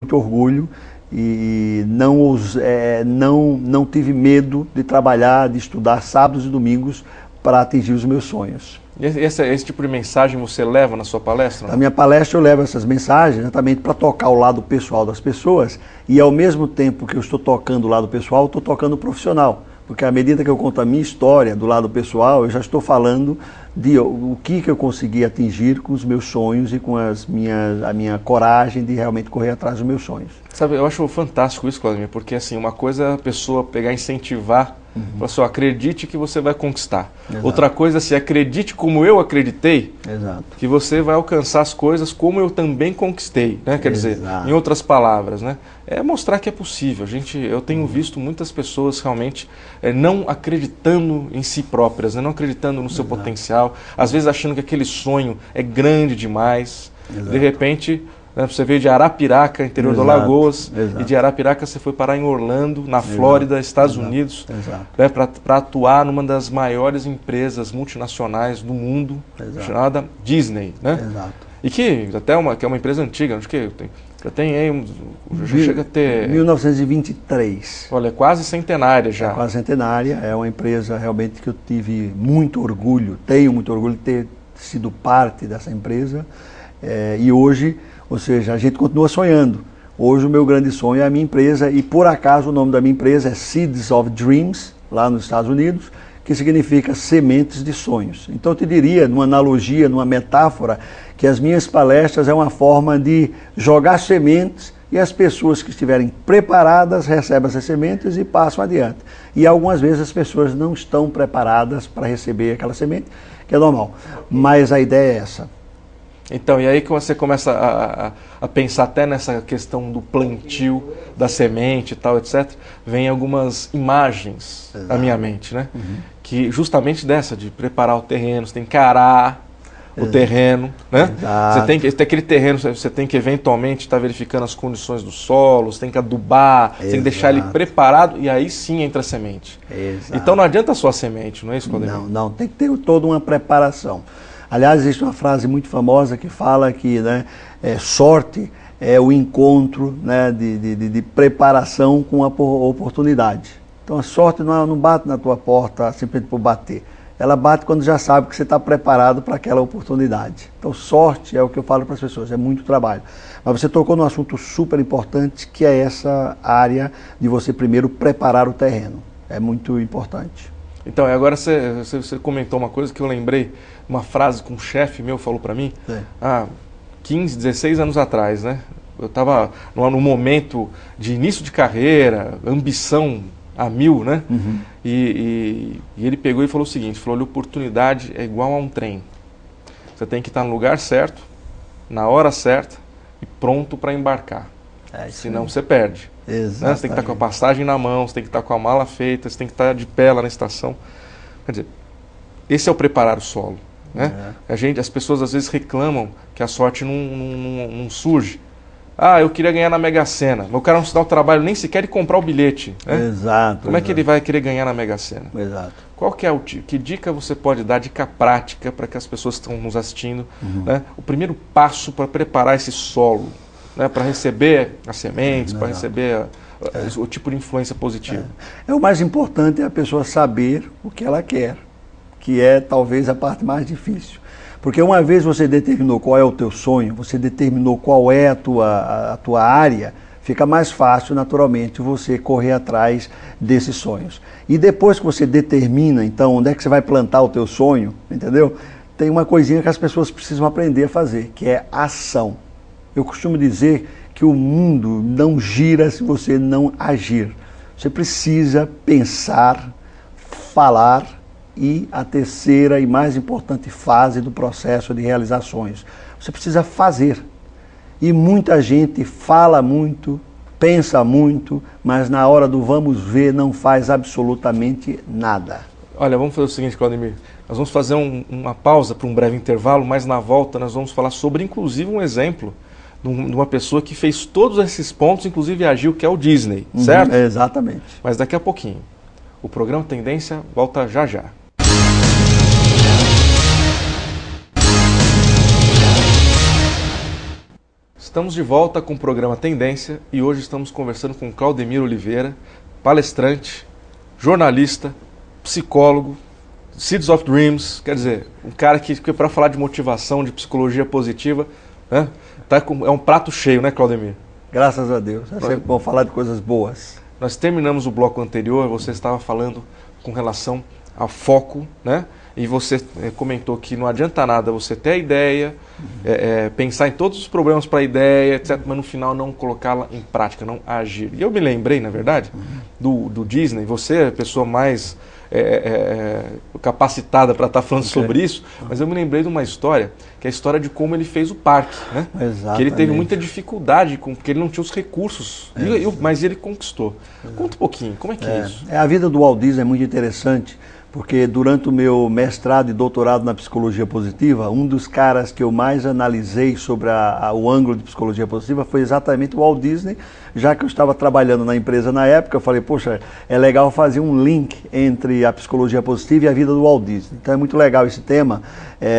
muito orgulho e não tive medo de trabalhar, de estudar sábados e domingos para atingir os meus sonhos. Esse tipo de mensagem você leva na sua palestra? Na minha palestra eu levo essas mensagens exatamente para tocar o lado pessoal das pessoas e ao mesmo tempo que eu estou tocando o lado pessoal, eu estou tocando o profissional. Porque à medida que eu conto a minha história do lado pessoal, eu já estou falando de o que eu consegui atingir com os meus sonhos e com a minha coragem de realmente correr atrás dos meus sonhos. Sabe, eu acho fantástico isso, Claudemir, porque assim, uma coisa é a pessoa pegar e incentivar, falar assim, acredite que você vai conquistar. Exato. Outra coisa é se acredite como eu acreditei, Exato. que você vai alcançar as coisas como eu também conquistei, né? Quer dizer, em outras palavras, né? É mostrar que é possível. Eu tenho visto muitas pessoas realmente não acreditando em si próprias, né? Não acreditando no seu potencial, às vezes achando que aquele sonho é grande demais. De repente, né, você veio de Arapiraca, interior do Alagoas, e de Arapiraca você foi parar em Orlando, na Flórida, Estados Unidos, né, para atuar numa das maiores empresas multinacionais do mundo, chamada Disney, né? E que até que é uma empresa antiga, acho que já chega a ter... 1923. Olha, quase centenária já. É quase centenária, é uma empresa realmente que eu tive muito orgulho, tenho muito orgulho de ter sido parte dessa empresa, e hoje, ou seja, a gente continua sonhando. Hoje o meu grande sonho é a minha empresa e por acaso o nome da minha empresa é Seeds of Dreams, lá nos Estados Unidos, que significa sementes de sonhos. Então eu te diria, numa analogia, numa metáfora, que as minhas palestras é uma forma de jogar sementes e as pessoas que estiverem preparadas recebem essas sementes e passam adiante. E algumas vezes as pessoas não estão preparadas para receber aquela semente, que é normal. Mas a ideia é essa. Então, e aí que você começa a pensar até nessa questão do plantio da semente e tal, etc., vem algumas imagens na minha mente, né? Que justamente dessa, de preparar o terreno, você tem que arar o terreno, né? Você tem aquele terreno, você tem que eventualmente estar verificando as condições do solo, você tem que adubar, você tem que deixar ele preparado e aí sim entra a semente. Então não adianta só a semente, não é isso, Claudemir? Não, tem que ter toda uma preparação. Aliás, existe uma frase muito famosa que fala que, né, sorte é o encontro, né, de preparação com a oportunidade. Então a sorte não bate na tua porta simplesmente por bater. Ela bate quando já sabe que você está preparado para aquela oportunidade. Então sorte é o que eu falo para as pessoas, é muito trabalho. Mas você tocou num assunto super importante, que é essa área de você primeiro preparar o terreno. É muito importante. Então, agora você comentou uma coisa que eu lembrei, uma frase que um chefe meu falou para mim, 15, 16 anos atrás, né? Eu estava num momento de início de carreira, ambição a mil, né? E ele pegou e falou o seguinte, falou, olha, oportunidade é igual a um trem. Você tem que estar no lugar certo, na hora certa e pronto para embarcar. Senão você perde. Né? Você tem que estar com a passagem na mão, você tem que estar com a mala feita, você tem que estar de pé lá na estação. Quer dizer, esse é o preparar o solo. Né? As pessoas às vezes reclamam que a sorte não surge. Eu queria ganhar na Mega Sena, mas o cara não se dá o trabalho nem sequer de comprar o bilhete. Né? Como é que ele vai querer ganhar na Mega Sena? Qual que é que dica você pode dar, dica prática para que as pessoas que estão nos assistindo, né? O primeiro passo para preparar esse solo, né? Para receber as sementes, para receber o tipo de influência positiva? O mais importante é a pessoa saber o que ela quer, que é talvez a parte mais difícil. Porque uma vez você determinou qual é o teu sonho, você determinou qual é a tua área, fica mais fácil, naturalmente, você correr atrás desses sonhos. E depois que você determina, então, onde é que você vai plantar o teu sonho, entendeu? Tem uma coisinha que as pessoas precisam aprender a fazer, que é ação. Eu costumo dizer que o mundo não gira se você não agir. Você precisa pensar, falar, e a terceira e mais importante fase do processo de realizações. Você precisa fazer. E muita gente fala muito, pensa muito, mas na hora do vamos ver não faz absolutamente nada. Olha, vamos fazer o seguinte, Claudemir. Nós vamos fazer uma pausa para um breve intervalo, mas na volta nós vamos falar sobre, inclusive, um exemplo de uma pessoa que fez todos esses pontos, inclusive agiu, que é o Disney, certo? Exatamente. Mas daqui a pouquinho. O programa Tendência volta já já. Estamos de volta com o programa Tendência e hoje estamos conversando com Claudemir Oliveira, palestrante, jornalista, psicólogo, Seeds of Dreams, quer dizer, um cara que para falar de motivação, de psicologia positiva, né, é um prato cheio, né, Claudemir? Graças a Deus, é sempre bom falar de coisas boas. Nós terminamos o bloco anterior, você estava falando com relação ao foco, né? E você comentou que não adianta nada você ter a ideia, pensar em todos os problemas para a ideia, etc., mas no final não colocá-la em prática, não agir. E eu me lembrei, na verdade, do Disney. Você é a pessoa mais capacitada para estar falando sobre isso, mas eu me lembrei de uma história, que é a história de como ele fez o parque, né? Exatamente. Que ele teve muita dificuldade, porque ele não tinha os recursos, mas ele conquistou. Conta um pouquinho, como é que é isso? A vida do Walt Disney é muito interessante, porque durante o meu mestrado e doutorado na psicologia positiva, um dos caras que eu mais analisei sobre o ângulo de psicologia positiva foi exatamente o Walt Disney. Já que eu estava trabalhando na empresa na época, eu falei, poxa, é legal fazer um link entre a psicologia positiva e a vida do Walt Disney. Então é muito legal esse tema.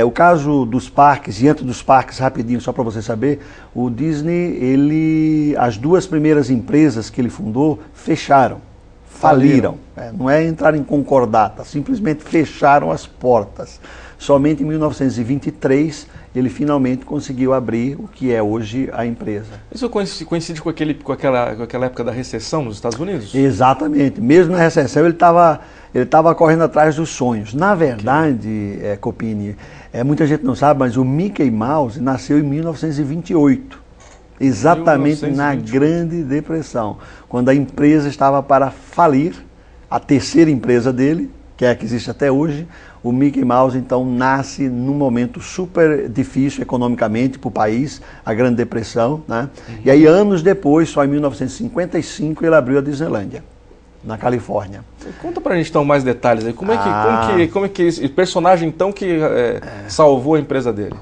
O caso dos parques, e antes dos parques, rapidinho, só para você saber, o Disney, as duas primeiras empresas que ele fundou fecharam. Faliram. Não é entrar em concordata, simplesmente fecharam as portas. Somente em 1923 ele finalmente conseguiu abrir o que é hoje a empresa. Isso coincide com aquela época da recessão nos Estados Unidos? Exatamente. Mesmo na recessão ele estava correndo atrás dos sonhos. Na verdade, Copini, muita gente não sabe, mas o Mickey Mouse nasceu em 1928. Exatamente na Grande Depressão, quando a empresa estava para falir, a terceira empresa dele, que é a que existe até hoje. O Mickey Mouse, então, nasce num momento super difícil economicamente para o país, a Grande Depressão, né? E aí, anos depois, só em 1955, ele abriu a Disneylândia, na Califórnia. Conta pra gente então mais detalhes aí. Como é que esse personagem então que salvou a empresa dele?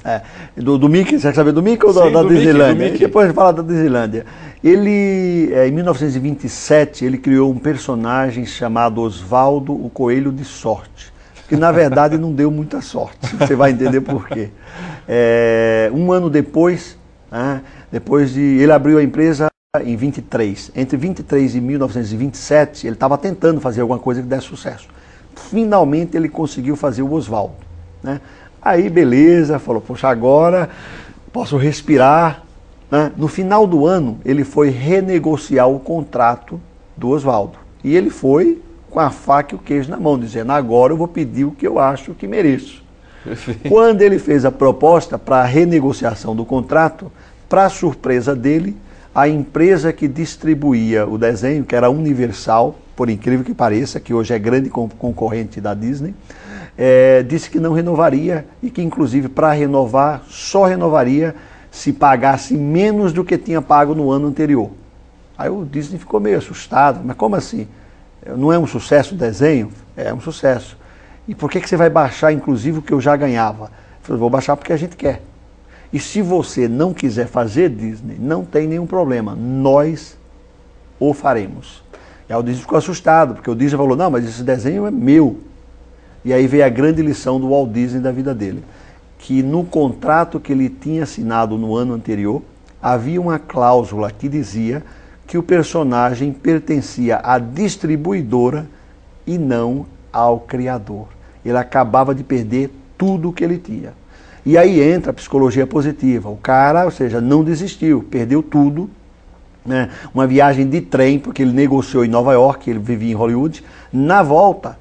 Do Mickey, você quer saber do Mickey ou da Disneylândia? Depois a gente fala da Disneylândia. Ele, em 1927, ele criou um personagem chamado Osvaldo, o Coelho de Sorte, que na verdade não deu muita sorte. Você vai entender por quê. Um ano depois, ele abriu a empresa em 23. Entre 23 e 1927, ele estava tentando fazer alguma coisa que desse sucesso. Finalmente ele conseguiu fazer o Osvaldo, né? Aí beleza, falou, poxa, agora posso respirar, né? No final do ano, ele foi renegociar o contrato do Osvaldo. E ele foi com a faca e o queijo na mão, dizendo, agora eu vou pedir o que eu acho que mereço. Quando ele fez a proposta para a renegociação do contrato, para surpresa dele, a empresa que distribuía o desenho, que era Universal, por incrível que pareça, que hoje é grande concorrente da Disney, disse que não renovaria e que, inclusive, para renovar, só renovaria se pagasse menos do que tinha pago no ano anterior. Aí o Disney ficou meio assustado, mas como assim? Não é um sucesso o desenho? É um sucesso. E por que você vai baixar, inclusive, o que eu já ganhava? Eu falei, vou baixar porque a gente quer. E se você não quiser fazer, Disney, não tem nenhum problema, nós o faremos. E aí o Disney ficou assustado, porque o Disney falou, não, mas esse desenho é meu. E aí veio a grande lição do Walt Disney da vida dele, que no contrato que ele tinha assinado no ano anterior, havia uma cláusula que dizia que o personagem pertencia à distribuidora e não ao criador. Ele acabava de perder tudo o que ele tinha. E aí entra a psicologia positiva. O cara, ou seja, não desistiu, perdeu tudo, né? Uma viagem de trem, porque ele negociou em Nova York, ele vivia em Hollywood. Na volta,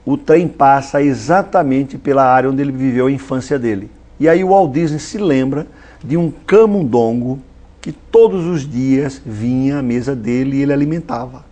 o trem passa exatamente pela área onde ele viveu a infância dele. E aí o Walt Disney se lembra de um camundongo que todos os dias vinha à mesa dele e ele alimentava.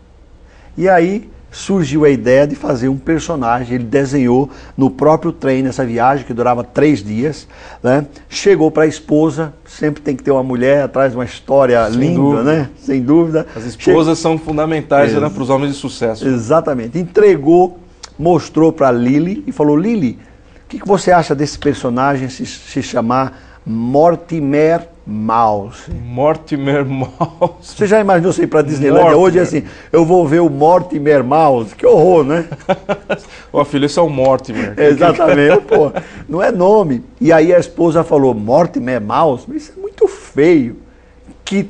E aí surgiu a ideia de fazer um personagem, ele desenhou no próprio trem nessa viagem, que durava 3 dias, né? Chegou para a esposa, sempre tem que ter uma mulher atrás de uma história linda, né? Sem dúvida. As esposas são fundamentais, né, para os homens de sucesso. Exatamente. Entregou, mostrou para Lily e falou, Lily, o que você acha desse personagem se chamar Mortimer Mouse? Mortimer Mouse. Você já imaginou você ir para a Disneylândia hoje assim, eu vou ver o Mortimer Mouse? Que horror, né? Ó, filho, esse é o Mortimer. Exatamente, pô, não é nome. E aí a esposa falou, Mortimer Mouse? Isso é muito feio. que